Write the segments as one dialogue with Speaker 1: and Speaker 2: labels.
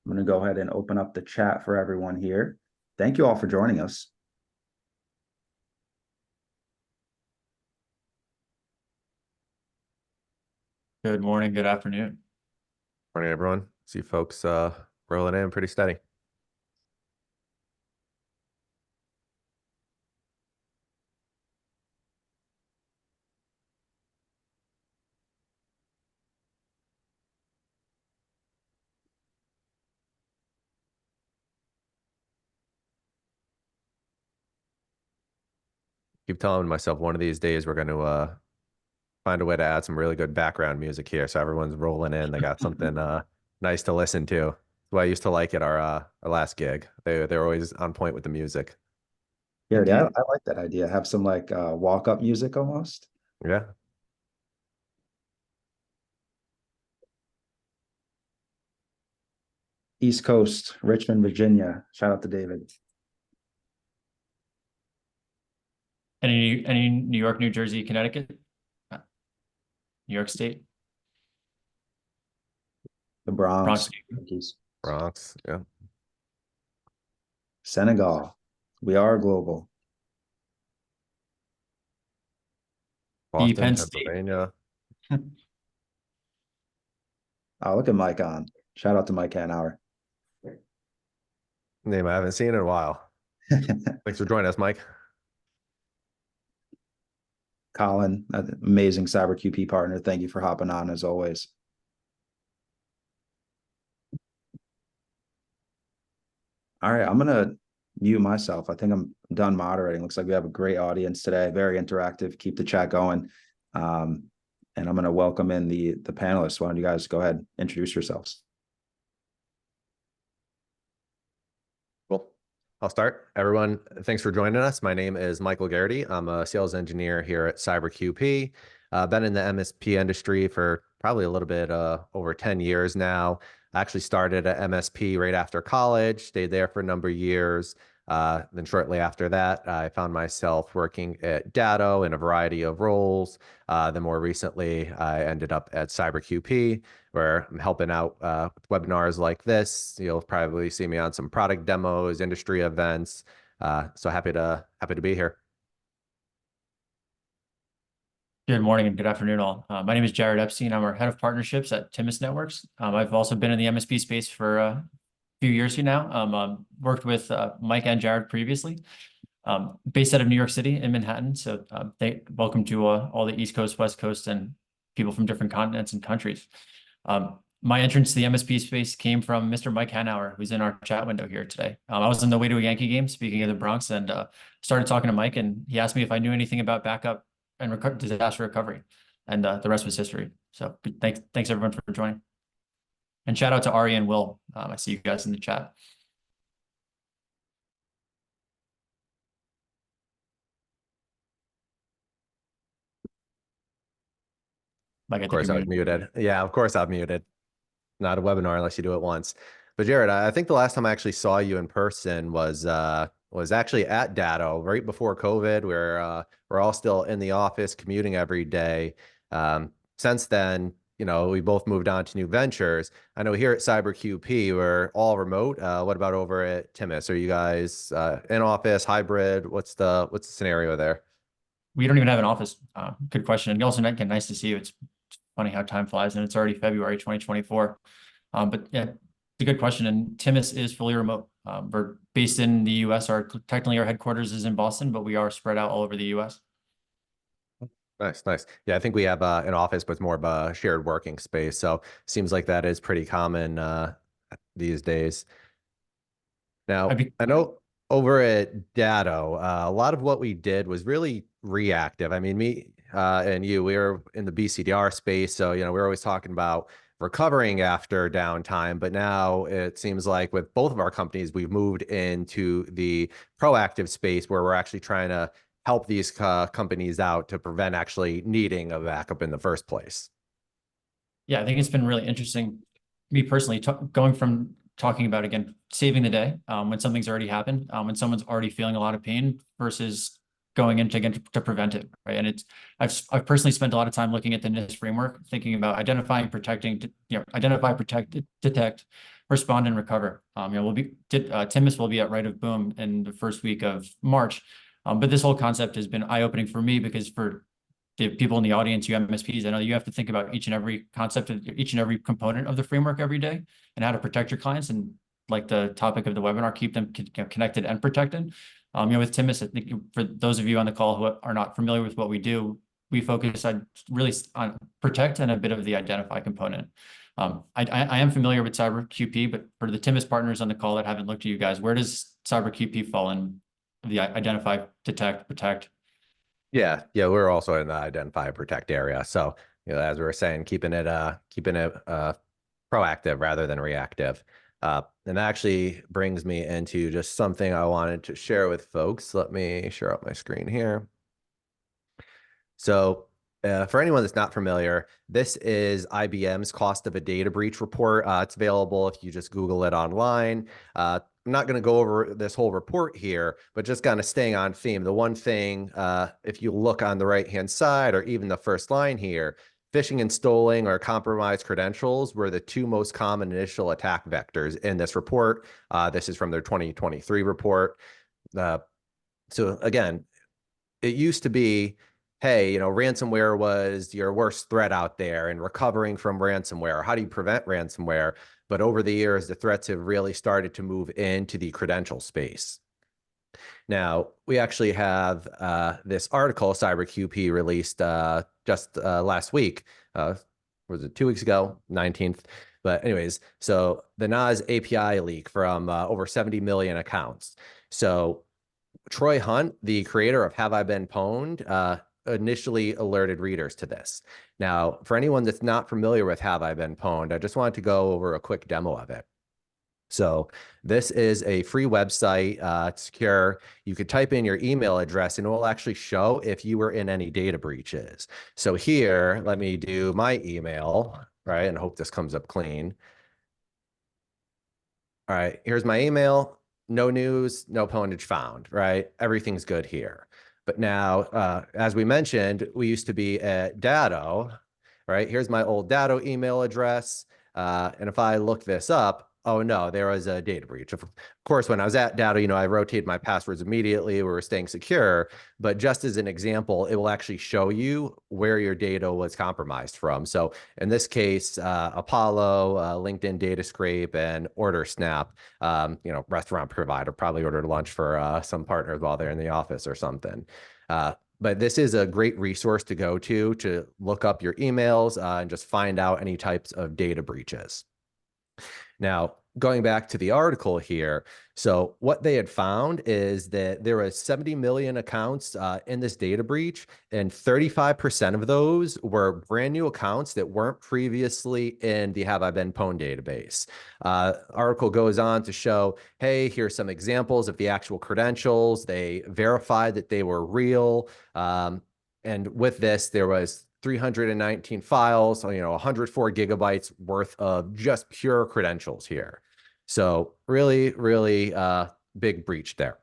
Speaker 1: I'm going to go ahead and open up the chat for everyone here. Thank you all for joining us.
Speaker 2: Good morning, good afternoon.
Speaker 3: Morning, everyone. See folks rolling in pretty steady. Keep telling myself one of these days we're going to find a way to add some really good background music here, so everyone's rolling in. They got something nice to listen to. That's what I used to like at our last gig. They're always on point with the music.
Speaker 1: Yeah, I like that idea. Have some like walk-up music almost.
Speaker 3: Yeah.
Speaker 1: East Coast, Richmond, Virginia. Shout out to David.
Speaker 2: Any New York, New Jersey, Connecticut, New York State,
Speaker 1: The Bronx.
Speaker 3: Bronx, yeah.
Speaker 1: Senegal. We are global.
Speaker 3: Boston,
Speaker 2: Penn State.
Speaker 3: Pennsylvania.
Speaker 1: Oh, look at Mike on. Shout out to Mike Hanauer.
Speaker 3: Name I haven't seen in a while. Thanks for joining us, Mike.
Speaker 1: Colin, amazing CyberQP partner. Thank you for hopping on as always. All right, I'm going to mute myself. I think I'm done moderating. Looks like we have a great audience today. Very interactive. Keep the chat going. And I'm going to welcome in the panelists. Why don't you guys go ahead and introduce yourselves?
Speaker 3: Cool. I'll start. Everyone, thanks for joining us. My name is Michael Garrity. I'm a sales engineer here at CyberQP. Been in the MSP industry for probably a little bit over 10 years now. I actually started at MSP right after college, stayed there for a number of years. Then shortly after that, I found myself working at Datto in a variety of roles. Then more recently, I ended up at CyberQP, where I'm helping out with webinars like this. You'll probably see me on some product demos, industry events. So happy to be here.
Speaker 2: Good morning and good afternoon, all. My name is Jared Epstein. I'm our head of partnerships at Timus Networks. I've also been in the MSP space for a few years here now. Worked with Mike and Jared previously. Based out of New York City in Manhattan. So welcome to all the East Coast, West Coast, and people from different continents and countries. My entrance to the MSP space came from Mr. Mike Hanauer, who's in our chat window here today. I was on the way to a Yankee game, speaking of the Bronx, and started talking to Mike, and he asked me if I knew anything about backup and disaster recovery, and the rest was history. So thanks everyone for joining. And shout out to Ari and Will. I see you guys in the chat. Like,
Speaker 3: of course, I was muted. Yeah, of course I've muted. Not a webinar unless you do it once. But Jared, I think the last time I actually saw you in person was actually at Datto right before COVID, where we're all still in the office commuting every day. Since then, we both moved on to new ventures. I know here at CyberQP, we're all remote. What about over at Timus? Are you guys in office, hybrid? What's the scenario there?
Speaker 2: We don't even have an office. Good question. And also, again, nice to see you. It's funny how time flies, and it's already February 2024. But yeah, it's a good question. And Timus is fully remote. We're based in the US. Technically our headquarters is in Boston, but we are spread out all over the US.
Speaker 3: Nice. Yeah, I think we have an office, but it's more of a shared working space. So seems like that is pretty common these days. Now, I know over at Datto, a lot of what we did was really reactive. I mean, me and you, we were in the BCDR space. So, we're always talking about recovering after downtime. But now it seems like with both of our companies, we've moved into the proactive space where we're actually trying to help these companies out to prevent actually needing a backup in the first place.
Speaker 2: Yeah, I think it's been really interesting. Me personally, going from talking about, again, saving the day when something's already happened, when someone's already feeling a lot of pain, versus going into, again, to prevent it, right? And I've personally spent a lot of time looking at the NIST framework, thinking about identifying, protecting, identify, protect, detect, respond and recover. Timus will be at Right of Boom in the first week of March. But this whole concept has been eye-opening for me, because for the people in the audience, you MSPs, I know you have to think about each and every concept of each and every component of the framework every day, and how to protect your clients, and like the topic of the webinar, keep them connected and protected. With Timus, I think for those of you on the call who are not familiar with what we do, we focus on really on protect and a bit of the identify component. I am familiar with CyberQP, but for the Timus partners on the call that haven't looked at you guys, where does CyberQP fall in the identify, detect, protect?
Speaker 3: Yeah, we're also in the identify and protect area. So, as we were saying, keeping it proactive rather than reactive. And that actually brings me into just something I wanted to share with folks. Let me share out my screen here. So for anyone that's not familiar, this is IBM's cost of a data breach report. It's available if you just Google it online. I'm not going to go over this whole report here, but just kind of staying on theme. The one thing, if you look on the right-hand side, or even the first line here, phishing and stealing or compromised credentials were the two most common initial attack vectors in this report. This is from their 2023 report. So again, it used to be, hey, ransomware was your worst threat out there, and recovering from ransomware. How do you prevent ransomware? But over the years, the threats have really started to move into the credential space. Now, we actually have this article CyberQP released just last week. Was it 2 weeks ago? 19th. But anyways, so the NAS API leak from over 70 million accounts. So Troy Hunt, the creator of Have I Been Pwned, initially alerted readers to this. Now, for anyone that's not familiar with Have I Been Pwned, I just wanted to go over a quick demo of it. So this is a free website. It's secure. You could type in your email address and it will actually show if you were in any data breaches. So here, let me do my email, right? And hope this comes up clean. All right, here's my email. No news, no pwnage found, right? Everything's good here. But now, as we mentioned, we used to be at Datto, right? Here's my old Datto email address. And if I look this up, oh no, there was a data breach. Of course, when I was at Datto, I rotated my passwords immediately. We were staying secure. But just as an example, it will actually show you where your data was compromised from. So in this case, Apollo, LinkedIn Data Scrape, and OrderSnap, restaurant provider, probably ordered lunch for some partners while they're in the office or something. But this is a great resource to go to look up your emails and just find out any types of data breaches. Now, going back to the article here, so what they had found is that there was 70 million accounts in this data breach, and 35% of those were brand new accounts that weren't previously in the Have I Been Pwned database. Article goes on to show, hey, here's some examples of the actual credentials. They verified that they were real. And with this, there was 319 files, 104 gigabytes worth of just pure credentials here. So really, really big breach there.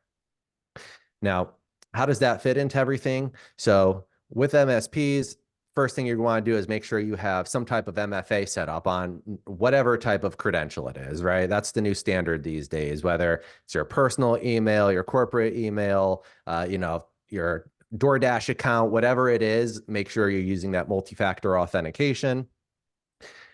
Speaker 3: Now, how does that fit into everything? So with MSPs, first thing you want to do is make sure you have some type of MFA set up on whatever type of credential it is, right? That's the new standard these days, whether it's your personal email, your corporate email, your DoorDash account, whatever it is, make sure you're using that multi-factor authentication.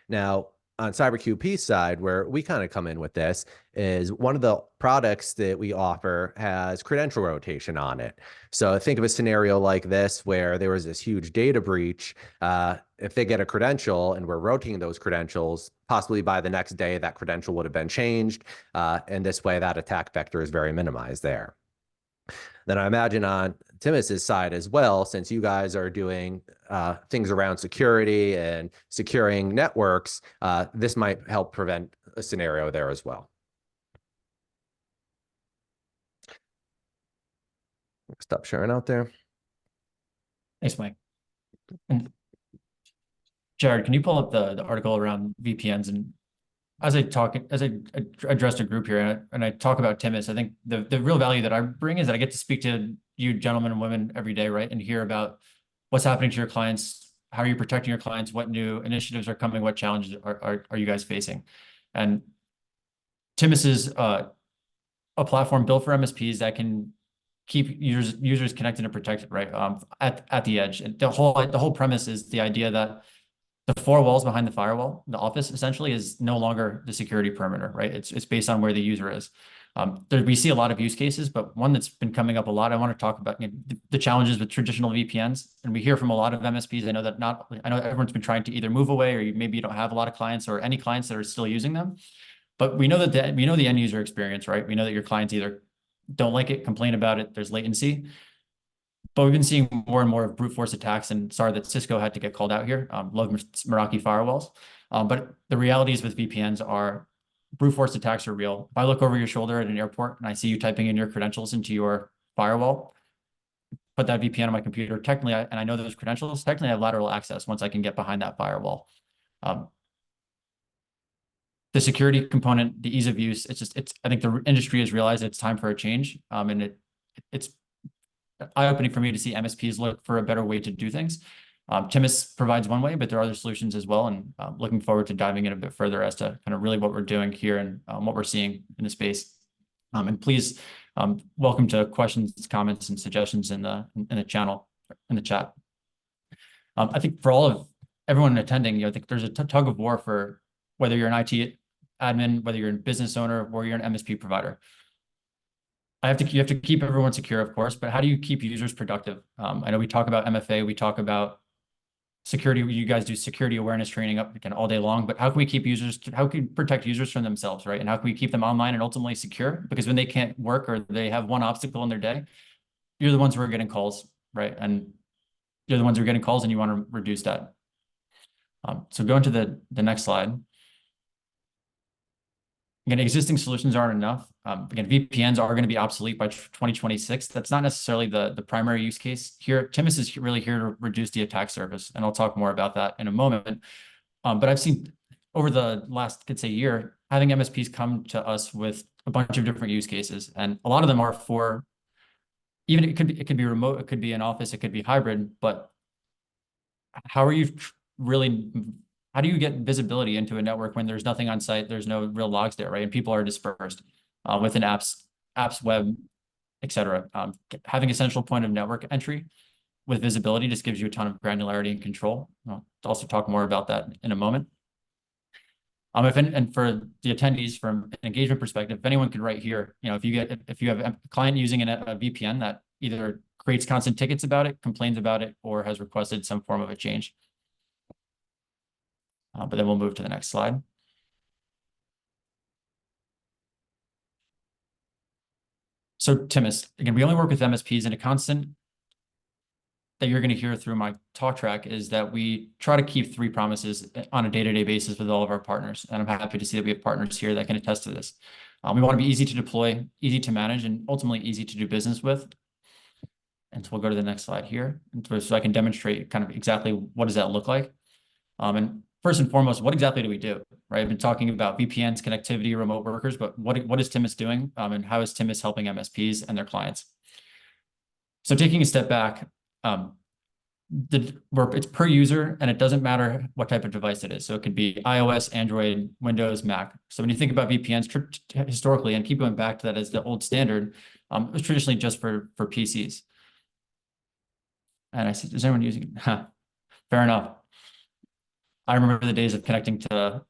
Speaker 3: Now, on CyberQP's side, where we kind of come in with this, is one of the products that we offer has credential rotation on it. So think of a scenario like this where there was this huge data breach. If they get a credential and we're rotating those credentials, possibly by the next day, that credential would have been changed. And this way, that attack vector is very minimized there. Then I imagine on Timus's side as well, since you guys are doing things around security and securing networks, this might help prevent a scenario there as well. Stop sharing out there.
Speaker 2: Thanks, Mike. And Jared, can you pull up the article around VPNs? And as I addressed a group here and I talk about Timus, I think the real value that I bring is that I get to speak to you gentlemen and women every day, right? And hear about what's happening to your clients, how are you protecting your clients, what new initiatives are coming, what challenges are you guys facing? And Timus is a platform built for MSPs that can keep users connected and protected, right? At the edge. And the whole premise is the idea that the four walls behind the firewall, the office essentially is no longer the security perimeter, right? It's based on where the user is. We see a lot of use cases, but one that's been coming up a lot, I want to talk about the challenges with traditional VPNs. And we hear from a lot of MSPs. I know everyone's been trying to either move away, or maybe you don't have a lot of clients or any clients that are still using them. But we know that the end user experience, right? We know that your clients either don't like it, complain about it, there's latency. But we've been seeing more and more of brute force attacks, and sorry that Cisco had to get called out here. Love Meraki firewalls. But the realities with VPNs are brute force attacks are real. If I look over your shoulder at an airport and I see you typing in your credentials into your firewall, put that VPN on my computer, technically, and I know those credentials, technically I have lateral access once I can get behind that firewall. The security component, the ease of use, I think the industry has realized it's time for a change. And it's eye-opening for me to see MSPs look for a better way to do things. Timus provides one way, but there are other solutions as well. And looking forward to diving in a bit further as to kind of really what we're doing here and what we're seeing in the space. And please, welcome to questions, comments, and suggestions in the channel, in the chat. I think for all of everyone attending, I think there's a tug of war for whether you're an IT admin, whether you're a business owner, or you're an MSP provider. You have to keep everyone secure, of course, but how do you keep users productive? I know we talk about MFA, we talk about security. You guys do security awareness training up again all day long, but how can we protect users from themselves, right? And how can we keep them online and ultimately secure? Because when they can't work or they have one obstacle in their day, you're the ones who are getting calls, right? And you're the ones who are getting calls and you want to reduce that. So go into the next slide. Again, existing solutions aren't enough. Again, VPNs are going to be obsolete by 2026. That's not necessarily the primary use case here. Timus is really here to reduce the attack surface, and I'll talk more about that in a moment. But I've seen over the last, could say, year, having MSPs come to us with a bunch of different use cases, and a lot of them are for even it could be remote, it could be an office, it could be hybrid. But how are you how do you get visibility into a network when there's nothing on site, there's no real logs there, right? And people are dispersed within apps, web, et cetera. Having a central point of network entry with visibility just gives you a ton of granularity and control. I'll also talk more about that in a moment. And for the attendees, from an engagement perspective, if anyone could write here, if you have a client using a VPN that either creates constant tickets about it, complains about it, or has requested some form of a change. But then we'll move to the next slide. So Timus, again, we only work with MSPs, and a constant that you're going to hear through my talk track is that we try to keep 3 promises on a day-to-day basis with all of our partners. And I'm happy to see that we have partners here that can attest to this. We want to be easy to deploy, easy to manage, and ultimately easy to do business with. And so we'll go to the next slide here, so I can demonstrate kind of exactly what does that look like. And first and foremost, what exactly do we do, right? I've been talking about VPNs, connectivity, remote workers, but what is Timus doing? And how is Timus helping MSPs and their clients? So taking a step back, it's per user, and it doesn't matter what type of device it is. So it could be iOS, Android, Windows, Mac. So when you think about VPNs historically, and keep going back to that as the old standard, it was traditionally just for PCs. And I said, is anyone using it? Fair enough. I remember the days of connecting to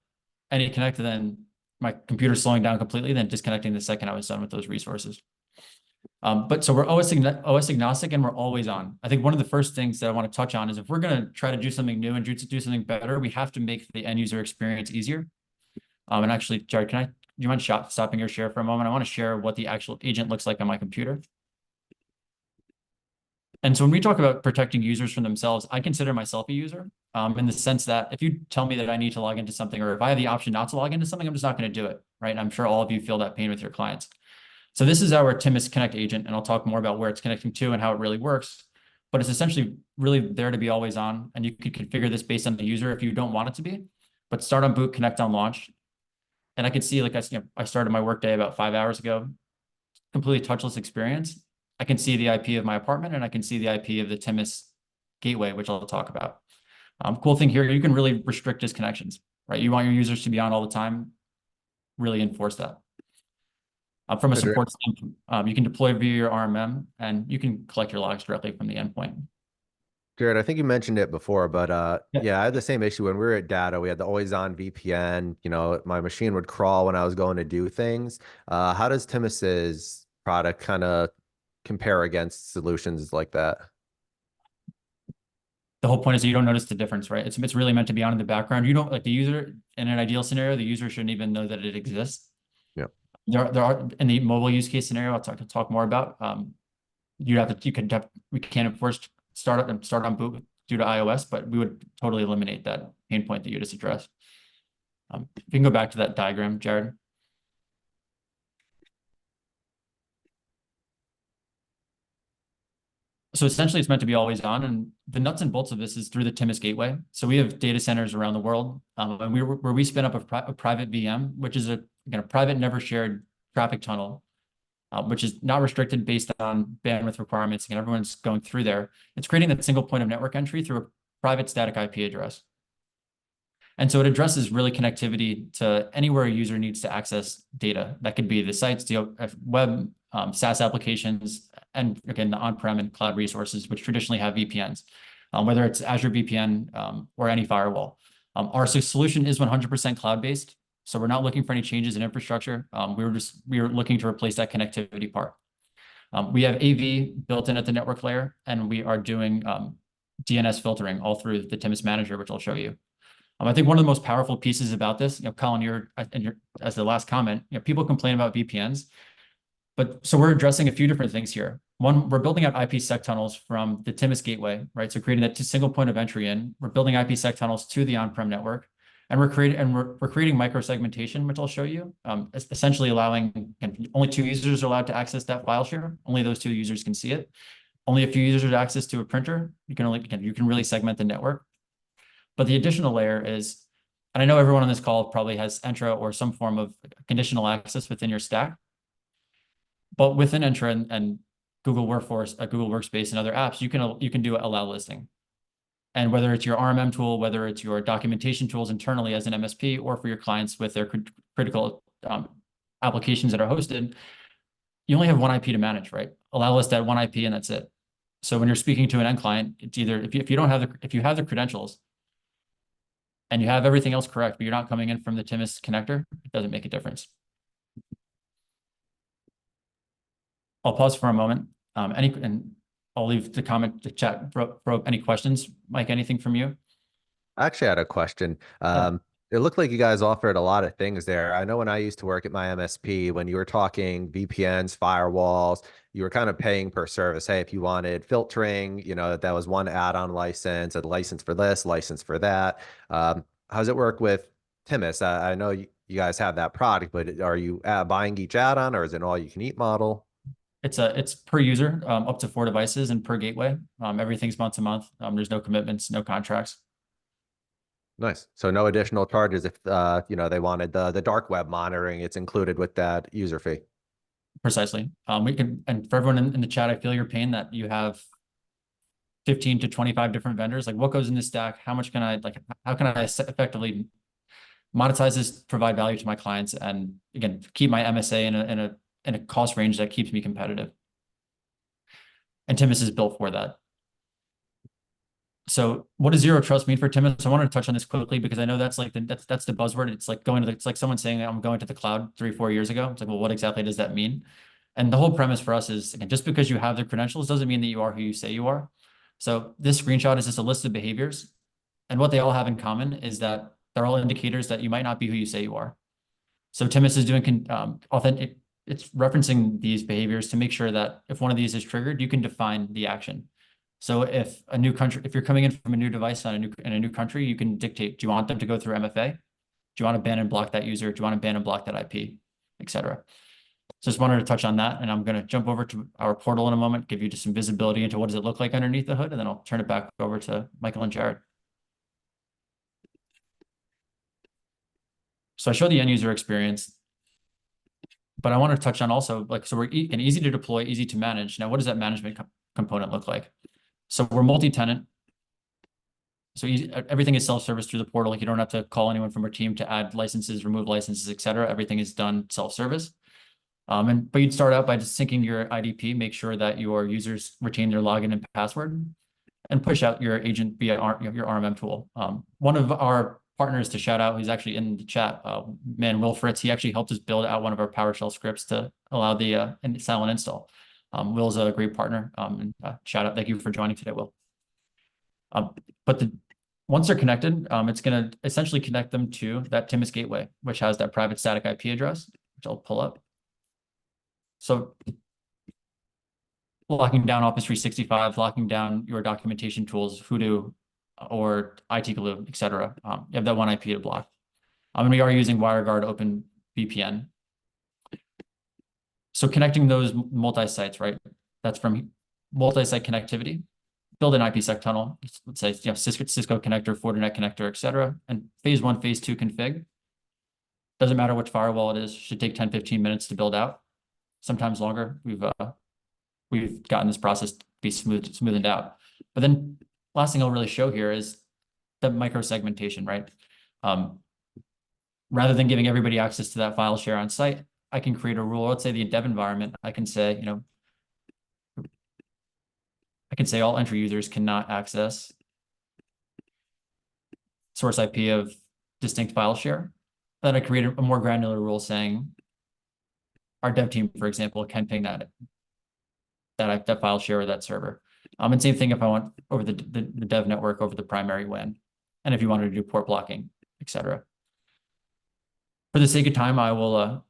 Speaker 2: any connect, and then my computer slowing down completely, then disconnecting the second I was done with those resources. But so we're OS agnostic, and we're always on. I think one of the first things that I want to touch on is if we're going to try to do something new and do something better, we have to make the end user experience easier. And actually, Jared, do you mind stopping your share for a moment? I want to share what the actual agent looks like on my computer. And so when we talk about protecting users from themselves, I consider myself a user in the sense that if you tell me that I need to log into something, or if I have the option not to log into something, I'm just not going to do it, right? And I'm sure all of you feel that pain with your clients. So this is our Timus Connect agent, and I'll talk more about where it's connecting to and how it really works. But it's essentially really there to be always on, and you could configure this based on the user if you don't want it to be. But start on boot, connect on launch. And I could see, like I started my workday about 5 hours ago, completely touchless experience. I can see the IP of my apartment, and I can see the IP of the Timus gateway, which I'll talk about. Cool thing here, you can really restrict disconnections, right? You want your users to be on all the time, really enforce that. From a
Speaker 3: Jared,
Speaker 2: support standpoint, you can deploy via your RMM, and you can collect your logs directly from the endpoint.
Speaker 3: I think you mentioned it before, but
Speaker 2: Yeah.
Speaker 3: yeah, I had the same issue when we were at Data. We had the always on VPN. You know, my machine would crawl when I was going to do things. How does Timus's product kind of compare against solutions like that?
Speaker 2: The whole point is that you don't notice the difference, right? It's really meant to be on in the background. You don't, like, the user, in an ideal scenario, the user shouldn't even know that it exists.
Speaker 3: Yeah.
Speaker 2: There are, in the mobile use case scenario, I'll talk more about. We can of course start on boot due to iOS, but we would totally eliminate that pain point that you just addressed. If you can go back to that diagram, Jared. So essentially, it's meant to be always on, and the nuts and bolts of this is through the Timus gateway. So we have data centers around the world, and where we spin up a private VM, which is a private, never shared traffic tunnel, which is not restricted based on bandwidth requirements, and everyone's going through there. It's creating that single point of network entry through a private static IP address. And so it addresses really connectivity to anywhere a user needs to access data. That could be the sites, the web, SaaS applications, and again, the on-prem and cloud resources, which traditionally have VPNs, whether it's Azure VPN or any firewall. Our solution is 100% cloud-based, so we're not looking for any changes in infrastructure. We were looking to replace that connectivity part. We have AV built in at the network layer, and we are doing DNS filtering all through the Timus Manager, which I'll show you. I think one of the most powerful pieces about this, Colin, as the last comment, people complain about VPNs, but so we're addressing a few different things here. One, we're building out IPsec tunnels from the Timus gateway, right? So creating that single point of entry in. We're building IPsec tunnels to the on-prem network, and we're creating micro-segmentation, which I'll show you. Essentially allowing only 2 users are allowed to access that file share. Only those 2 users can see it. Only a few users have access to a printer. You can really segment the network. But the additional layer is, and I know everyone on this call probably has Entra or some form of conditional access within your stack. But within Entra and Google Workforce, Google Workspace, and other apps, you can do allow listing. And whether it's your RMM tool, whether it's your documentation tools internally as an MSP, or for your clients with their critical applications that are hosted, you only have one IP to manage, right? Allow list at one IP, and that's it. So when you're speaking to an end client, it's either if you have the credentials and you have everything else correct, but you're not coming in from the Timus connector, it doesn't make a difference. I'll pause for a moment. And I'll leave the chat for any questions. Mike, anything from you?
Speaker 3: I actually had a question. It looked like you guys offered a lot of things there. I know when I used to work at my MSP, when you were talking VPNs, firewalls, you were kind of paying per service. Hey, if you wanted filtering, that was one add-on license, a license for this, license for that. How does it work with Timus? I know you guys have that product, but are you buying each add-on, or is it an all-you-can-eat model?
Speaker 2: It's per user, up to 4 devices, and per gateway. Everything's month to month. There's no commitments, no contracts.
Speaker 3: Nice. So no additional charges if they wanted the dark web monitoring. It's included with that user fee.
Speaker 2: Precisely. And for everyone in the chat, I feel your pain that you have 15 to 25 different vendors. Like, what goes in this stack? How much can how can I effectively monetize this, provide value to my clients, and again, keep my MSA in a cost range that keeps me competitive? And Timus is built for that. So what does zero trust mean for Timus? I wanted to touch on this quickly because I know that's like that's the buzzword. It's like it's like someone saying I'm going to the cloud 3-4 years ago. It's like, well, what exactly does that mean? And the whole premise for us is, again, just because you have the credentials doesn't mean that you are who you say you are. So this screenshot is just a list of behaviors, and what they all have in common is that they're all indicators that you might not be who you say you are. So Timus is doing authentic. It's referencing these behaviors to make sure that if one of these is triggered, you can define the action. So if you're coming in from a new device in a new country, you can dictate, do you want them to go through MFA? Do you want to ban and block that user? Do you want to ban and block that IP, et cetera? So just wanted to touch on that, and I'm going to jump over to our portal in a moment, give you just some visibility into what does it look like underneath the hood, and then I'll turn it back over to Michael and Jared. So I showed the end user experience, but I want to touch on also, so we're easy to deploy, easy to manage. Now, what does that management component look like? So we're multi-tenant. So everything is self-service through the portal. You don't have to call anyone from our team to add licenses, remove licenses, et cetera. Everything is done self-service. But you'd start out by just syncing your IDP, make sure that your users retain their login and password, and push out your agent via your RMM tool. One of our partners to shout out, who's actually in the chat, Will Fritz, he actually helped us build out one of our PowerShell scripts to allow the silent install. Will's a great partner, and shout out, thank you for joining today, Will. But once they're connected, it's going to essentially connect them to that Timus gateway, which has that private static IP address, which I'll pull up. So locking down Office 365, locking down your documentation tools, Hoodoo or IT Glue, et cetera. You have that one IP to block. And we are using WireGuard Open VPN. So connecting those multi-sites, right? That's from multi-site connectivity. Build an IPsec tunnel. Let's say Cisco connector, Fortinet connector, et cetera. And phase 1, phase 2 config. Doesn't matter which firewall it is. Should take 10, 15 minutes to build out. Sometimes longer. We've gotten this process to be smoothened out. But then last thing I'll really show here is the micro segmentation, right? Rather than giving everybody access to that file share on site, I can create a rule. Let's say the dev environment. I can say, all entry users cannot access source IP of distinct file share. Then I create a more granular rule saying our dev team, for example, can ping that file share or that server. And same thing if I want over the dev network over the primary WAN, and if you wanted to do port blocking, et cetera. For the sake of time, I'll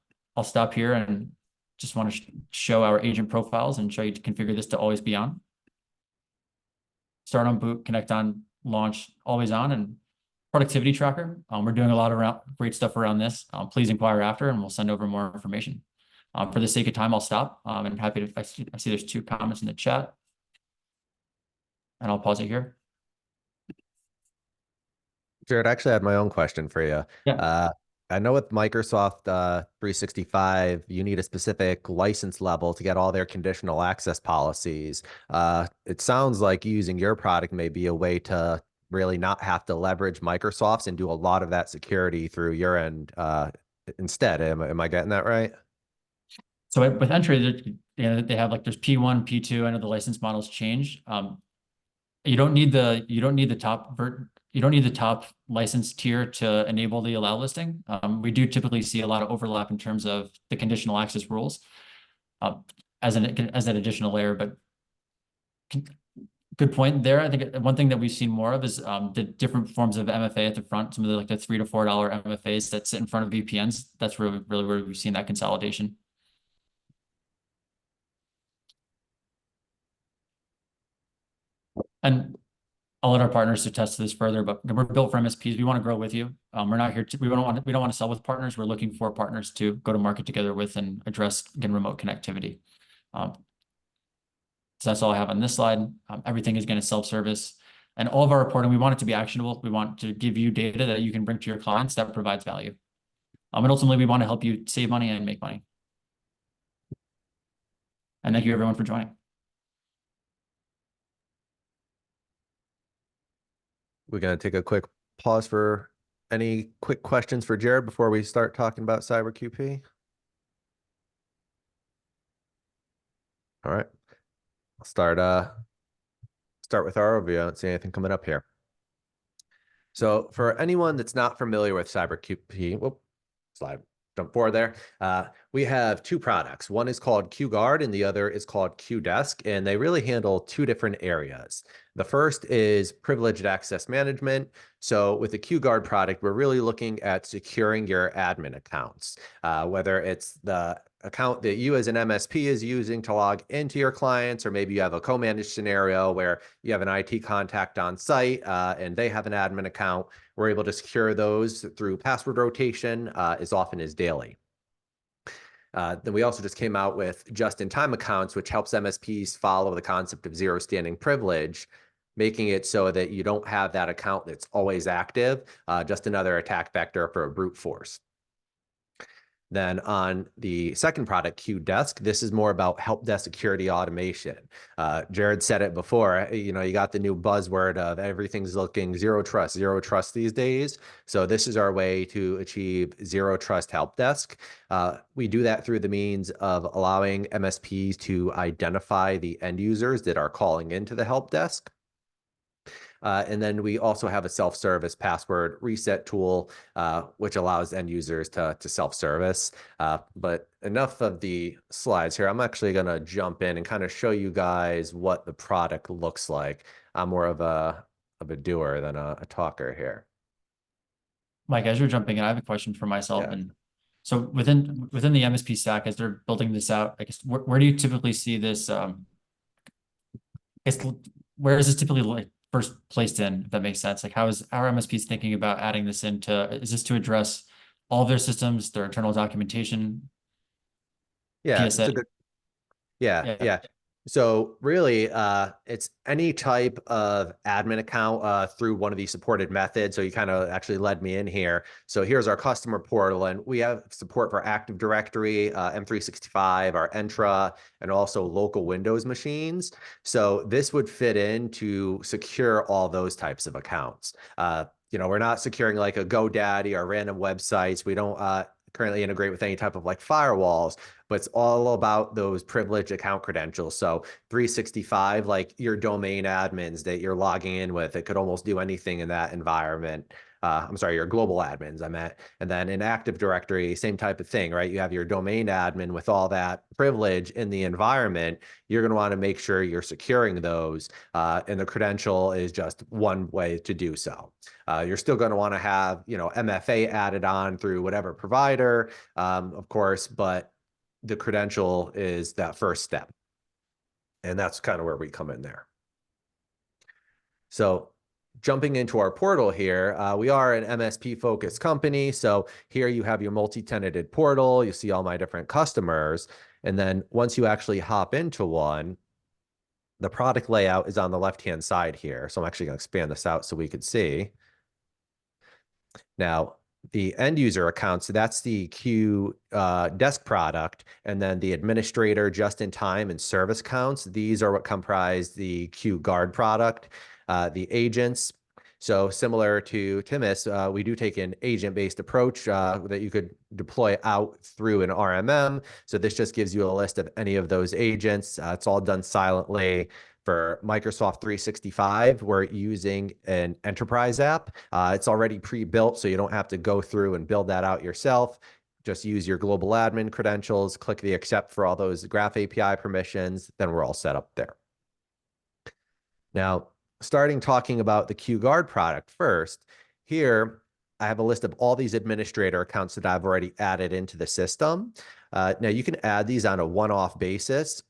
Speaker 2: stop here and just want to show our agent profiles and show you to configure this to always be on. Start on boot, connect on, launch, always on, and productivity tracker. We're doing a lot of great stuff around this. Please inquire after, and we'll send over more information. For the sake of time, I'll stop. I'm happy to, I see there's 2 comments in the chat, and I'll pause it here.
Speaker 3: Jared, I actually had my own question for you.
Speaker 2: Yeah.
Speaker 3: I know with Microsoft 365, you need a specific license level to get all their conditional access policies. It sounds like using your product may be a way to really not have to leverage Microsoft's and do a lot of that security through your end instead. Am I getting that right?
Speaker 2: So with entry, they have there's P1, P2. I know the license models change. You don't need the top license tier to enable the allow listing. We do typically see a lot of overlap in terms of the conditional access rules as an additional layer. But good point there. I think one thing that we've seen more of is the different forms of MFA at the front. Some of the $3 to $4 MFAs that sit in front of VPNs. That's really where we've seen that consolidation. And I'll let our partners attest to this further, but we're built for MSPs. We want to grow with you. We're not here to, we don't want to sell with partners. We're looking for partners to go to market together with and address, again, remote connectivity. So that's all I have on this slide. Everything is going to self-service, and all of our reporting, we want it to be actionable. We want to give you data that you can bring to your clients that provides value. And ultimately, we want to help you save money and make money. And thank you everyone for joining.
Speaker 3: We're going to take a quick pause for any quick questions for Jared before we start talking about CyberQP. All right. I'll start with our overview. I don't see anything coming up here. So for anyone that's not familiar with CyberQP, jump forward there. We have 2 products. One is called QGuard and the other is called QDesk, and they really handle 2 different areas. The first is privileged access management. So with the QGuard product, we're really looking at securing your admin accounts, whether it's the account that you as an MSP is using to log into your clients, or maybe you have a co-managed scenario where you have an IT contact on site and they have an admin account. We're able to secure those through password rotation as often as daily. Then we also just came out with just-in-time accounts, which helps MSPs follow the concept of zero standing privilege, making it so that you don't have that account that's always active, just another attack vector for a brute force. Then on the second product, QDesk, this is more about help desk security automation. Jared said it before, you got the new buzzword of everything's looking zero trust these days. So this is our way to achieve zero trust help desk. We do that through the means of allowing MSPs to identify the end users that are calling into the help desk. And then we also have a self-service password reset tool, which allows end users to self-service. But enough of the slides here. I'm actually going to jump in and kind of show you guys what the product looks like. I'm more of a doer than a talker here.
Speaker 2: Mike, as you're jumping in, I have a question for myself.
Speaker 3: Yeah.
Speaker 2: And so within the MSP stack, as they're building this out, I guess where do you typically see this? I guess where is this typically like first placed in, if that makes sense? Like how are MSPs thinking about adding this into, is this to address all of their systems, their internal documentation?
Speaker 3: Yeah,
Speaker 2: PSA?
Speaker 3: it's a good. Yeah. So really, it's any type of admin account through one of these supported methods. So you kind of actually led me in here. So here's our customer portal, and we have support for Active Directory, M365, our Entra, and also local Windows machines. So this would fit in to secure all those types of accounts. We're not securing like a GoDaddy or random websites. We don't currently integrate with any type of like firewalls, but it's all about those privileged account credentials. So 365, like your domain admins that you're logging in with, it could almost do anything in that environment. I'm sorry, your global admins, I meant. And then in Active Directory, same type of thing, right? You have your domain admin with all that privilege in the environment. You're going to want to make sure you're securing those. And the credential is just one way to do so. You're still going to want to have, MFA added on through whatever provider, of course, but the credential is that first step. And that's kind of where we come in there. So jumping into our portal here, we are an MSP focused company. So here you have your multi-tenanted portal. You see all my different customers. And then once you actually hop into one, the product layout is on the left-hand side here. So I'm actually going to expand this out so we could see. Now, the end user account, so that's the Q desk product, and then the administrator, just-in-time, and service accounts. These are what comprise the Q Guard product. The agents, so similar to Timus, we do take an agent-based approach that you could deploy out through an RMM. So this just gives you a list of any of those agents. It's all done silently. For Microsoft 365, we're using an enterprise app. It's already pre-built, so you don't have to go through and build that out yourself. Just use your global admin credentials, click the accept for all those Graph API permissions, then we're all set up there. Now, starting talking about the QGuard product first, here I have a list of all these administrator accounts that I've already added into the system. Now, you can add these on a one-off basis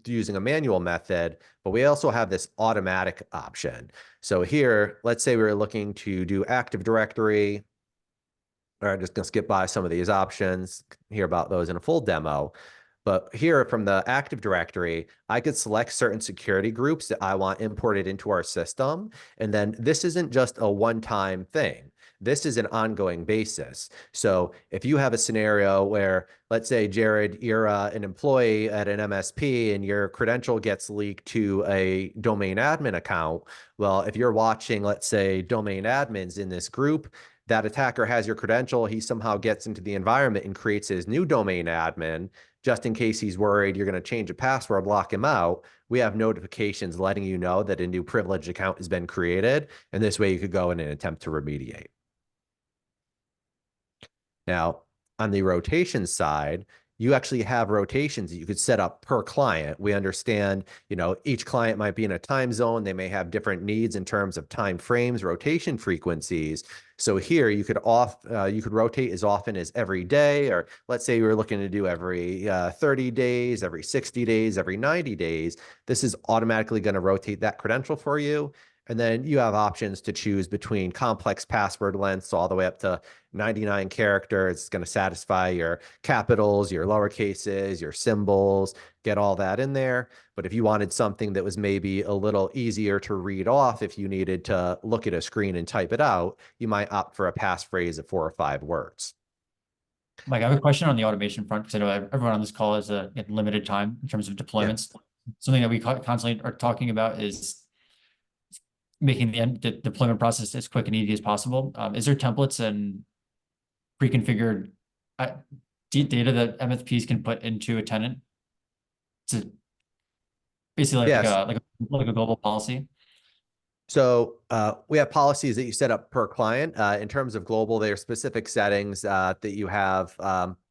Speaker 3: using a manual method, but we also have this automatic option. So here, let's say we're looking to do Active Directory. All right, just gonna skip by some of these options, hear about those in a full demo. But here from the Active Directory, I could select certain security groups that I want imported into our system. And then this isn't just a one-time thing. This is an ongoing basis. So if you have a scenario where, let's say, Jared, you're an employee at an MSP and your credential gets leaked to a domain admin account, well, if you're watching, let's say, domain admins in this group, that attacker has your credential, he somehow gets into the environment and creates his new domain admin, just in case he's worried you're going to change a password, lock him out. We have notifications letting you know that a new privileged account has been created. And this way you could go in and attempt to remediate. Now, on the rotation side, you actually have rotations that you could set up per client. We understand, each client might be in a time zone. They may have different needs in terms of time frames, rotation frequencies. So here you could rotate as often as every day, or let's say you're looking to do every 30 days, every 60 days, every 90 days. This is automatically going to rotate that credential for you. And then you have options to choose between complex password lengths all the way up to 99 characters. It's going to satisfy your capitals, your lower cases, your symbols, get all that in there. But if you wanted something that was maybe a little easier to read off, if you needed to look at a screen and type it out, you might opt for a passphrase of 4 or 5 words.
Speaker 2: Mike, I have a question on the automation front because I know everyone on this call has a limited time in terms of
Speaker 3: Yeah.
Speaker 2: deployments. Something that we constantly are talking about is making the deployment process as quick and easy as possible. Is there templates and pre-configured uh, data that MSPs can put into a tenant to basically
Speaker 3: Yes.
Speaker 2: like a global policy?
Speaker 3: So we have policies that you set up per client. In terms of global, there are specific settings that you have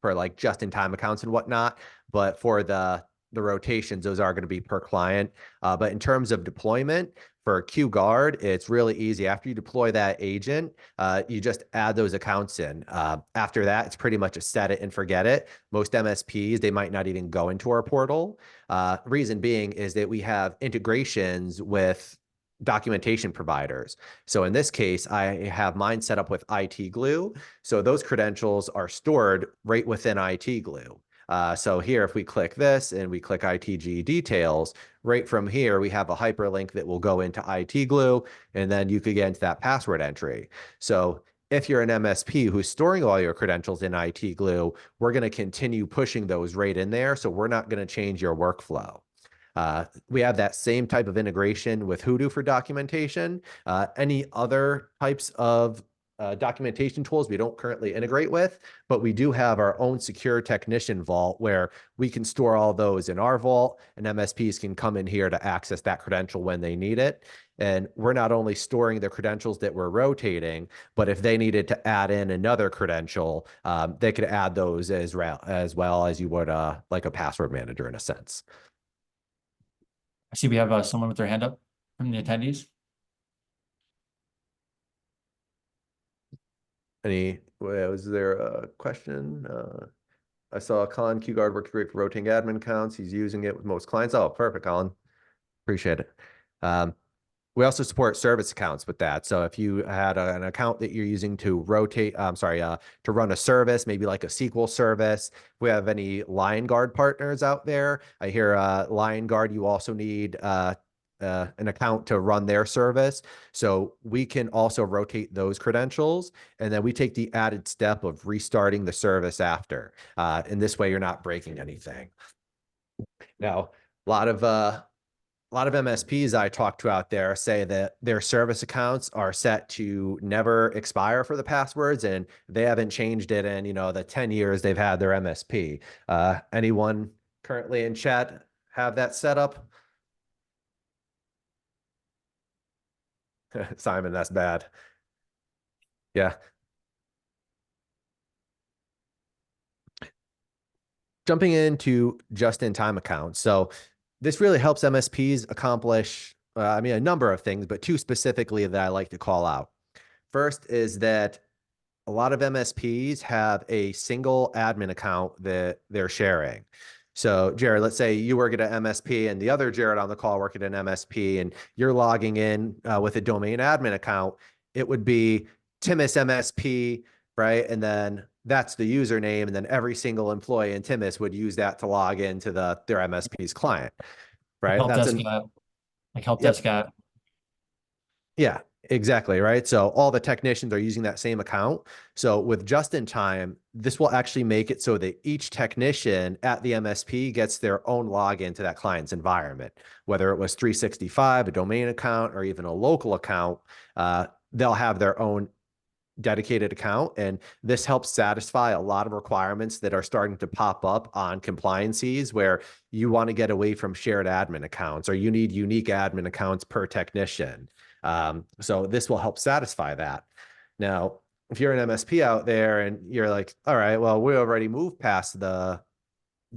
Speaker 3: for like just-in-time accounts and whatnot. But for the rotations, those are going to be per client. But in terms of deployment for QGuard, it's really easy. After you deploy that agent, you just add those accounts in. After that, it's pretty much a set it and forget it. Most MSPs, they might not even go into our portal. Reason being is that we have integrations with documentation providers. So in this case, I have mine set up with IT Glue. So those credentials are stored right within IT Glue. So here, if we click this and we click ITG details, right from here, we have a hyperlink that will go into IT Glue, and then you could get into that password entry. So if you're an MSP who's storing all your credentials in IT Glue, we're going to continue pushing those right in there. So we're not going to change your workflow. We have that same type of integration with Hoodoo for documentation. Any other types of documentation tools we don't currently integrate with, but we do have our own secure technician vault where we can store all those in our vault, and MSPs can come in here to access that credential when they need it. And we're not only storing the credentials that we're rotating, but if they needed to add in another credential, they could add those as well as you would like a password manager in a sense.
Speaker 2: I see we have someone with their hand up from the attendees.
Speaker 3: Was there a question? I saw Colin QGuard works great for rotating admin accounts. He's using it with most clients. Oh, perfect, Colin. Appreciate it. We also support service accounts with that. So if you had an account that you're using to rotate, to run a service, maybe like a SQL service, if we have any LionGuard partners out there. I hear LionGuard, you also need an account to run their service. So we can also rotate those credentials. And then we take the added step of restarting the service after. In this way, you're not breaking anything. Now, a lot of MSPs I talk to out there say that their service accounts are set to never expire for the passwords, and they haven't changed it in, the 10 years they've had their MSP. Anyone currently in chat have that set up? Simon, that's bad. Yeah. Jumping into just-in-time accounts. So this really helps MSPs accomplish, a number of things, but two specifically that I like to call out. First is that a lot of MSPs have a single admin account that they're sharing. So Jared, let's say you work at an MSP and the other Jared on the call work at an MSP, and you're logging in with a domain admin account. It would be Timus MSP, right? And then that's the username. And then every single employee in Timus would use that to log into their MSP's client, right?
Speaker 2: Help
Speaker 3: That's
Speaker 2: desk help
Speaker 3: yep.
Speaker 2: desk app.
Speaker 3: Yeah, exactly. Right. So all the technicians are using that same account. So with just in time, this will actually make it so that each technician at the MSP gets their own login to that client's environment, whether it was 365, a domain account, or even a local account. They'll have their own dedicated account. And this helps satisfy a lot of requirements that are starting to pop up on compliances where you want to get away from shared admin accounts, or you need unique admin accounts per technician. So this will help satisfy that. Now, if you're an MSP out there and you're like, all right, well, we already moved past the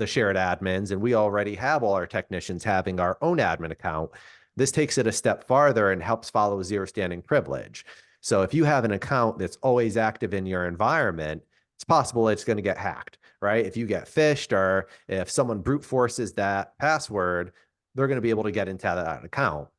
Speaker 3: shared admins and we already have all our technicians having our own admin account, this takes it a step farther and helps follow zero standing privilege. So if you have an account that's always active in your environment, it's possible it's going to get hacked, right? If you get phished or if someone brute forces that password, they're going to be able to get into that account.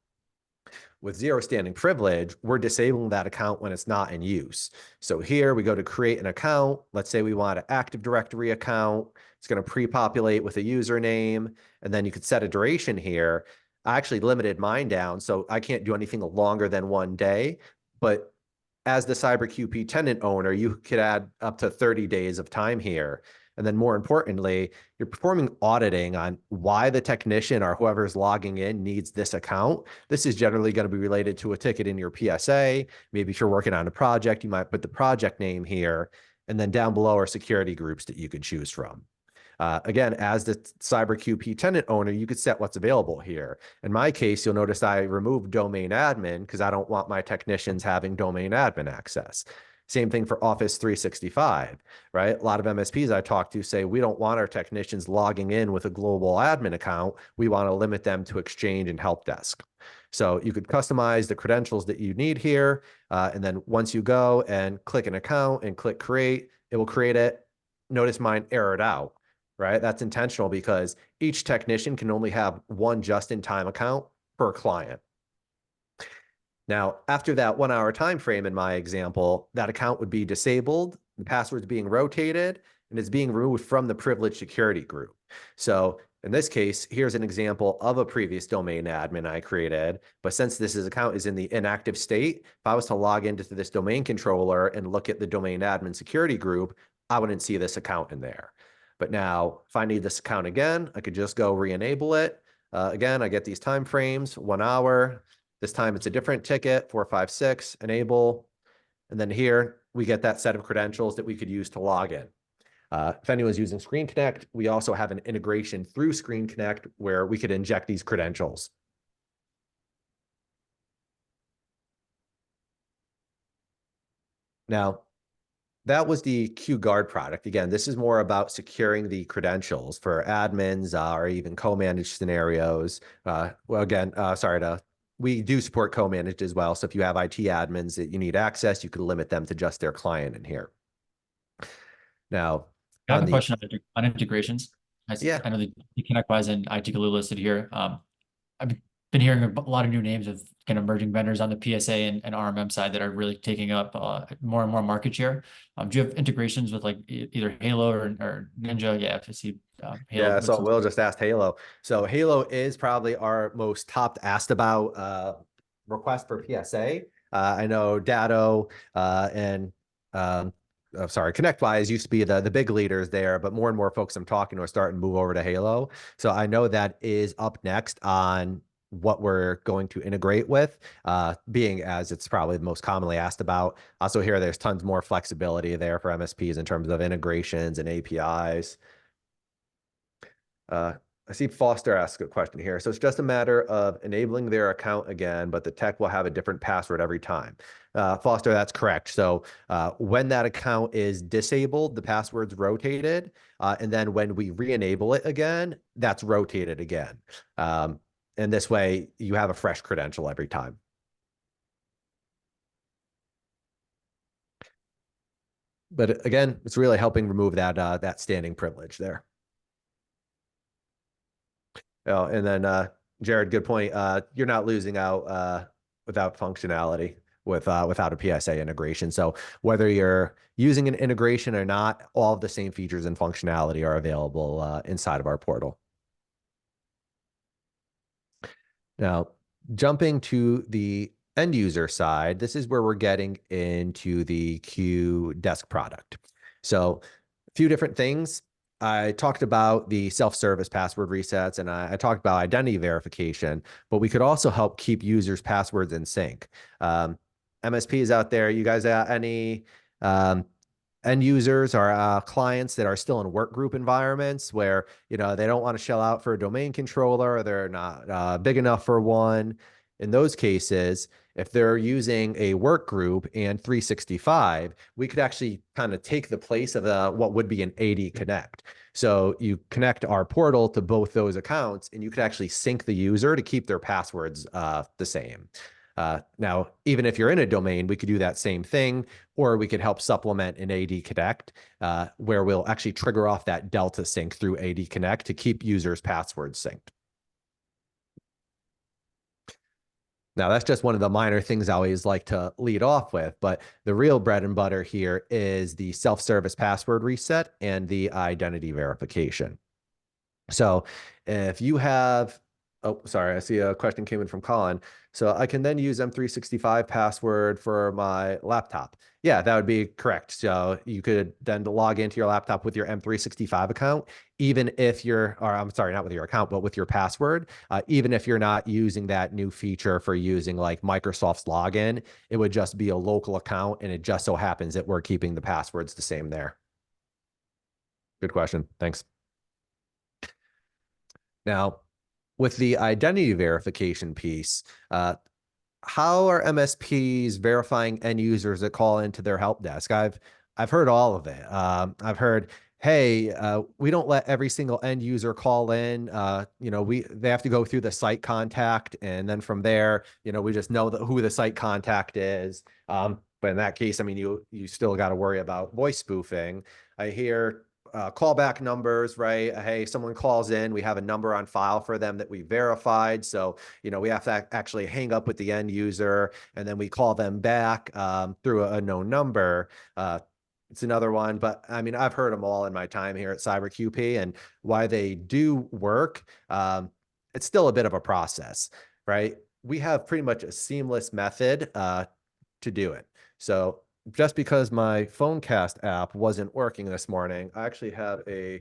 Speaker 3: With zero standing privilege, we're disabling that account when it's not in use. So here we go to create an account. Let's say we want an Active Directory account. It's going to pre-populate with a username, and then you could set a duration here. I actually limited mine down, so I can't do anything longer than 1 day, but as the CyberQP tenant owner, you could add up to 30 days of time here. And then more importantly, you're performing auditing on why the technician or whoever's logging in needs this account. This is generally going to be related to a ticket in your PSA. Maybe if you're working on a project, you might put the project name here. And then down below are security groups that you could choose from. Again, as the CyberQP tenant owner, you could set what's available here. In my case, you'll notice I removed domain admin because I don't want my technicians having domain admin access. Same thing for Office 365, right? A lot of MSPs I talk to say we don't want our technicians logging in with a global admin account. We want to limit them to Exchange and Help Desk. So you could customize the credentials that you need here. And then once you go and click an account and click create, it will create it. Notice mine errored out, right? That's intentional because each technician can only have one just-in-time account per client. Now, after that 1 hour time frame in my example, that account would be disabled, the password's being rotated, and it's being removed from the privileged security group. So in this case, here's an example of a previous domain admin I created, but since this account is in the inactive state, if I was to log into this domain controller and look at the domain admin security group, I wouldn't see this account in there. But now if I need this account again, I could just go re-enable it. Again, I get these time frames, 1 hour. This time it's a different ticket, 456, enable. And then here we get that set of credentials that we could use to log in. If anyone's using Screen Connect, we also have an integration through Screen Connect where we could inject these credentials. Now, that was the QGuard product. Again, this is more about securing the credentials for admins or even co-managed scenarios. We do support co-managed as well. So if you have IT admins that you need access, you can limit them to just their client in here. Now,
Speaker 2: I have a question on integrations.
Speaker 3: Yeah.
Speaker 2: I know the ConnectWise and IT Glue listed here. I've been hearing a lot of new names of kind of emerging vendors on the PSA and RMM side that are really taking up more and more market share. Do you have integrations with like either Halo or Ninja? Yeah, if I see Halo.
Speaker 3: Yeah, so Will just asked Halo. So Halo is probably our most top asked about request for PSA. I know Datto and ConnectWise used to be the big leaders there, but more and more folks I'm talking to are starting to move over to Halo. So I know that is up next on what we're going to integrate with, being as it's probably the most commonly asked about. Also here, there's tons more flexibility there for MSPs in terms of integrations and APIs. I see Foster ask a question here. So it's just a matter of enabling their account again, but the tech will have a different password every time. Foster, that's correct. So when that account is disabled, the password's rotated. And then when we re-enable it again, that's rotated again. And this way you have a fresh credential every time. But again, it's really helping remove that standing privilege there. Oh, and then Jared, good point. You're not losing out without functionality without a PSA integration. So whether you're using an integration or not, all of the same features and functionality are available inside of our portal. Now, jumping to the end user side, this is where we're getting into the Q Desk product. So a few different things. I talked about the self-service password resets, and I talked about identity verification, but we could also help keep users' passwords in sync. MSPs out there, you guys any end users or clients that are still in work group environments where they don't want to shell out for a domain controller or they're not big enough for one? In those cases, if they're using a work group and 365, we could actually kind of take the place of what would be an AD Connect. So you connect our portal to both those accounts, and you could actually sync the user to keep their passwords the same. Now, even if you're in a domain, we could do that same thing, or we could help supplement an AD Connect, where we'll actually trigger off that Delta sync through AD Connect to keep users' passwords synced. Now, that's just one of the minor things I always like to lead off with, but the real bread and butter here is the self-service password reset and the identity verification. So if you have Oh, sorry. I see a question came in from Colin. So I can then use M365 password for my laptop. Yeah, that would be correct. So you could then log into your laptop with your M365 account, even if you're, or I'm sorry, not with your account, but with your password. Even if you're not using that new feature for using like Microsoft's login, it would just be a local account. And it just so happens that we're keeping the passwords the same there. Good question. Thanks. Now, with the identity verification piece, how are MSPs verifying end users that call into their help desk? I've heard all of it. I've heard, hey, we don't let every single end user call in. They have to go through the site contact, and then from there, we just know who the site contact is. But in that case, I mean, you still got to worry about voice spoofing. I hear callback numbers, right? Hey, someone calls in, we have a number on file for them that we verified. So, we have to actually hang up with the end user and then we call them back through a known number. It's another one, but I mean, I've heard them all in my time here at CyberQP, and why they do work. It's still a bit of a process, right? We have pretty much a seamless method to do it. So just because my Phonecast app wasn't working this morning, I actually have a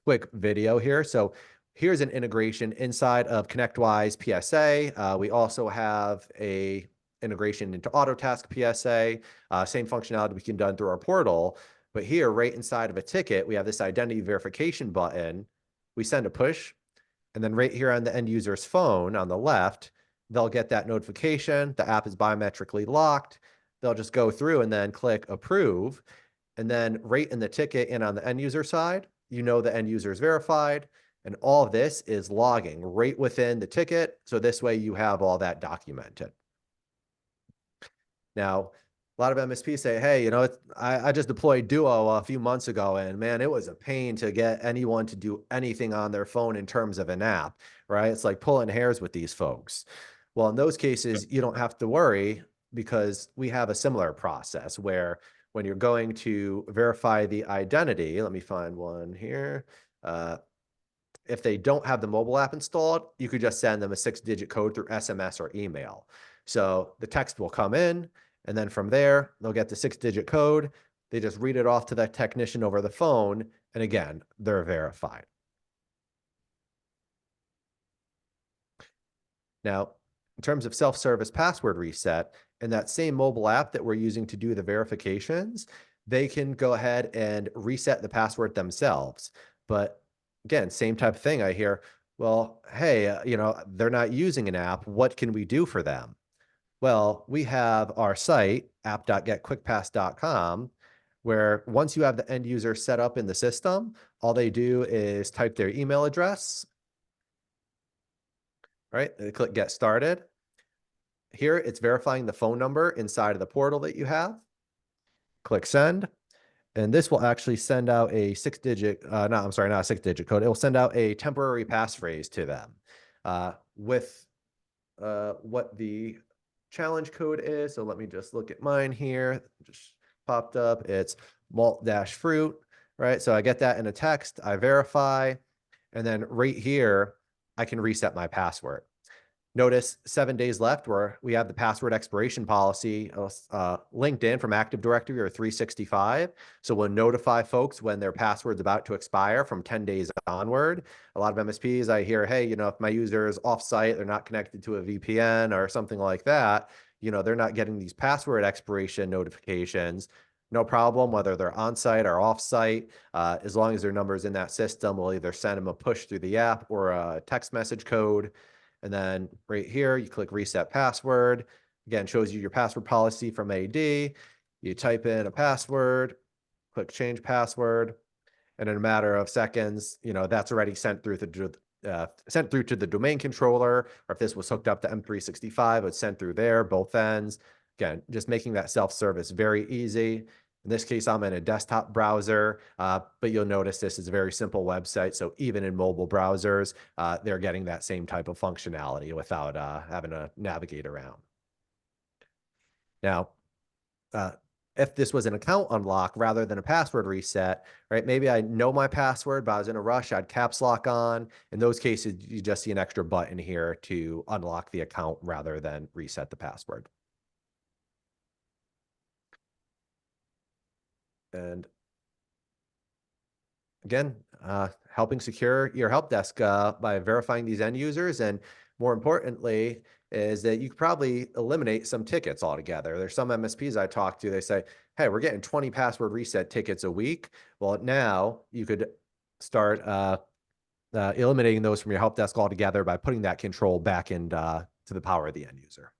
Speaker 3: quick video here. So here's an integration inside of ConnectWise PSA. We also have a integration into Autotask PSA, same functionality we can done through our portal. But here, right inside of a ticket, we have this identity verification button. We send a push, and then right here on the end user's phone on the left, they'll get that notification. The app is biometrically locked. They'll just go through and then click approve. And then right in the ticket and on the end user side, the end user is verified. And all of this is logging right within the ticket. So this way you have all that documented. Now, a lot of MSPs say, hey, I just deployed Duo a few months ago, and man, it was a pain to get anyone to do anything on their phone in terms of an app, right? It's like pulling hairs with these folks. Well, in those cases, you don't have to worry, because we have a similar process where when you're going to verify the identity, let me find one here. If they don't have the mobile app installed, you could just send them a 6-digit code through SMS or email. So the text will come in, and then from there, they'll get the 6-digit code. They just read it off to the technician over the phone. And again, they're verified. Now, in terms of self-service password reset, in that same mobile app that we're using to do the verifications, they can go ahead and reset the password themselves. But again, same type of thing. I hear, well, hey, they're not using an app. What can we do for them? Well, we have our site, app.getquickpass.com, where once you have the end user set up in the system, all they do is type their email address, right? They click get started. Here, it's verifying the phone number inside of the portal that you have. Click send. And this will actually send out a 6-digit, not a 6-digit code. It will send out a temporary passphrase to them with what the challenge code is. So let me just look at mine here. Just popped up. It's malt-fruit, right? So I get that in a text. I verify. And then right here, I can reset my password. Notice 7 days left where we have the password expiration policy linked in from Active Directory or 365. So we'll notify folks when their password's about to expire from 10 days onward. A lot of MSPs, I hear, hey, if my user is off-site, they're not connected to a VPN or something like that, they're not getting these password expiration notifications. No problem, whether they're on-site or off-site, as long as their number is in that system, we'll either send them a push through the app or a text message code. And then right here, you click reset password. Again, shows you your password policy from AD. You type in a password, click change password, and in a matter of seconds, that's already sent through to the domain controller. Or if this was hooked up to M365, it's sent through there, both ends. Again, just making that self-service very easy. In this case, I'm in a desktop browser, but you'll notice this is a very simple website. So even in mobile browsers, they're getting that same type of functionality without having to navigate around. Now, if this was an account unlock rather than a password reset, right? Maybe I know my password, but I was in a rush, I had caps lock on. In those cases, you just see an extra button here to unlock the account rather than reset the password. And again, helping secure your help desk by verifying these end users. And more importantly, is that you could probably eliminate some tickets altogether. There's some MSPs I talk to, they say, hey, we're getting 20 password reset tickets a week. Well, now you could start eliminating those from your help desk altogether by putting that control back into to the power of the end user.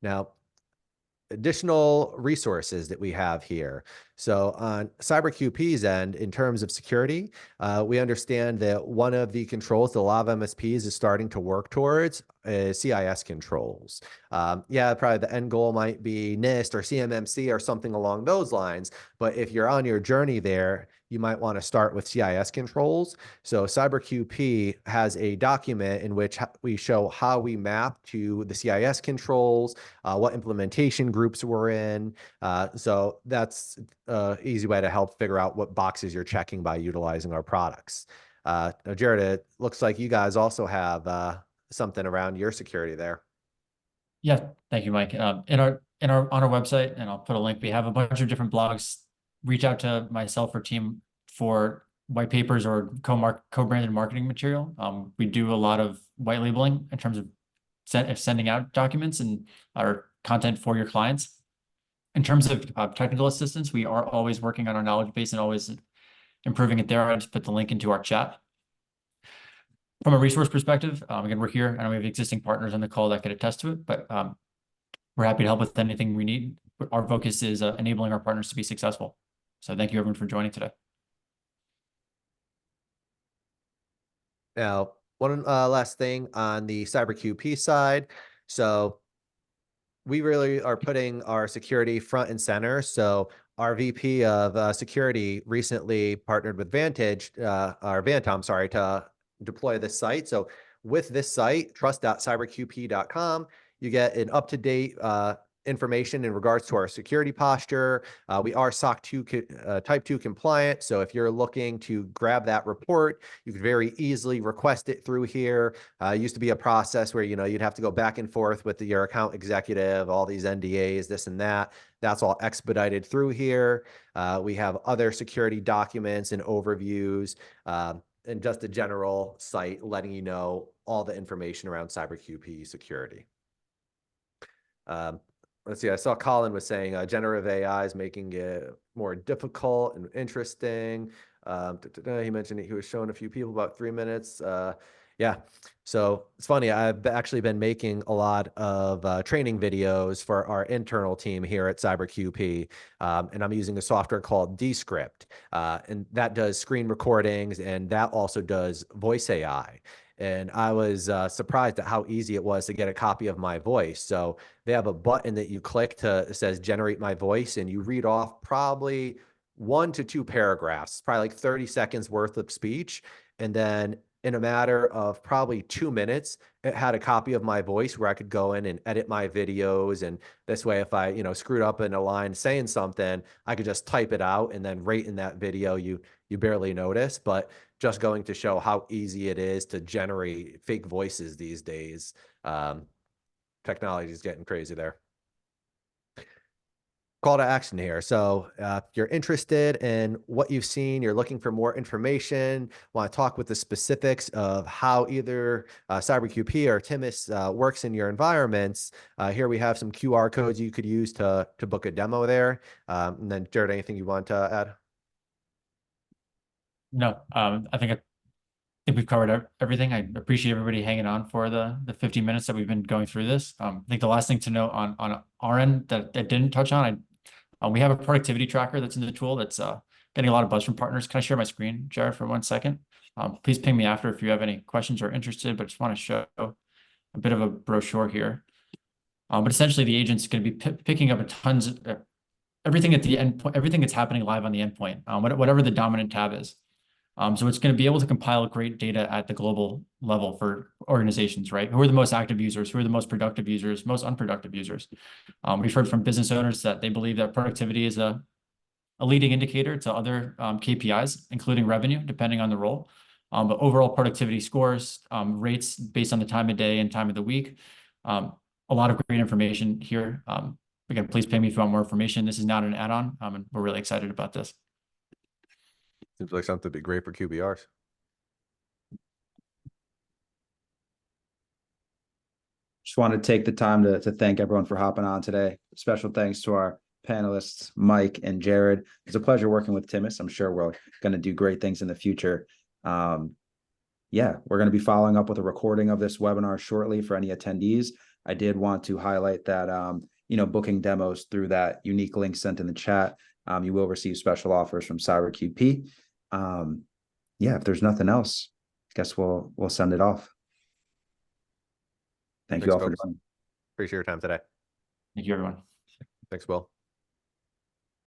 Speaker 3: Now, additional resources that we have here. So on CyberQP's end, in terms of security, we understand that one of the controls that a lot of MSPs is starting to work towards is CIS controls. Yeah, probably the end goal might be NIST or CMMC or something along those lines. But if you're on your journey there, you might want to start with CIS controls. So CyberQP has a document in which we show how we map to the CIS controls, what implementation groups we're in. So that's an easy way to help figure out what boxes you're checking by utilizing our products. Now, Jared, it looks like you guys also have something around your security there.
Speaker 2: Yeah, thank you, Mike. On our website, and I'll put a link. We have a bunch of different blogs. Reach out to myself or team for white papers or co-branded marketing material. We do a lot of white labeling in terms of sending out documents and our content for your clients. In terms of technical assistance, we are always working on our knowledge base and always improving it there. I just put the link into our chat. From a resource perspective, again, we're here. I know we have existing partners on the call that could attest to it, but we're happy to help with anything we need. Our focus is enabling our partners to be successful. So thank you, everyone, for joining today.
Speaker 3: Now, one last thing on the CyberQP side. So we really are putting our security front and center. So our VP of security recently partnered with Vantom, sorry, to deploy this site. So with this site, trust.cyberqp.com, you get an up-to-date information in regards to our security posture. We are SOC 2 type 2 compliant. So if you're looking to grab that report, you could very easily request it through here. It used to be a process where, you'd have to go back and forth with your account executive, all these NDAs, this and that. That's all expedited through here. We have other security documents and overviews, and just a general site letting you know all the information around CyberQP security. Let's see, I saw Colin was saying generative AI is making it more difficult and interesting. He mentioned he was showing a few people about 3 minutes. Yeah, so it's funny. I've actually been making a lot of training videos for our internal team here at CyberQP, and I'm using a software called Descript, and that does screen recordings, and that also does voice AI. And I was surprised at how easy it was to get a copy of my voice. So they have a button that you click it says generate my voice, and you read off probably 1 to 2 paragraphs, probably like 30 seconds worth of speech. And then in a matter of probably 2 minutes, it had a copy of my voice where I could go in and edit my videos. And this way, if I, screwed up in a line saying something, I could just type it out, and then right in that video, you barely notice. But just going to show how easy it is to generate fake voices these days. Technology is getting crazy there. Call to action here. So if you're interested in what you've seen, you're looking for more information, want to talk with the specifics of how either CyberQP or Timus works in your environments, here we have some QR codes you could use to book a demo there. And then Jared, anything you want to add?
Speaker 2: No, I think we've covered everything. I appreciate everybody hanging on for the 15 minutes that we've been going through this. I think the last thing to note on our end that didn't touch on, we have a productivity tracker that's in the tool that's getting a lot of buzz from partners. Can I share my screen, Jared, for 1 second? Please ping me after if you have any questions or interested, but just want to show a bit of a brochure here. But essentially, the agent's going to be picking up tons of everything at the endpoint, everything that's happening live on the endpoint, whatever the dominant tab is. So it's going to be able to compile great data at the global level for organizations, right? Who are the most active users? Who are the most productive users? Most unproductive users? We've heard from business owners that they believe that productivity is a leading indicator to other KPIs, including revenue, depending on the role. But overall productivity scores, rates based on the time of day and time of the week. A lot of great information here. Again, please pay me if you want more information. This is not an add-on, and we're really excited about this.
Speaker 3: Seems like something to be great for QBRs.
Speaker 1: Just want to take the time to thank everyone for hopping on today. Special thanks to our panelists, Mike and Jared. It's a pleasure working with Timus. I'm sure we're going to do great things in the future. Yeah, we're going to be following up with a recording of this webinar shortly for any attendees. I did want to highlight that, booking demos through that unique link sent in the chat, you will receive special offers from CyberQP. Yeah, if there's nothing else, I guess we'll send it off. Thank you all for joining.
Speaker 3: Appreciate your time today.
Speaker 2: Thank you, everyone.
Speaker 3: Thanks, Will.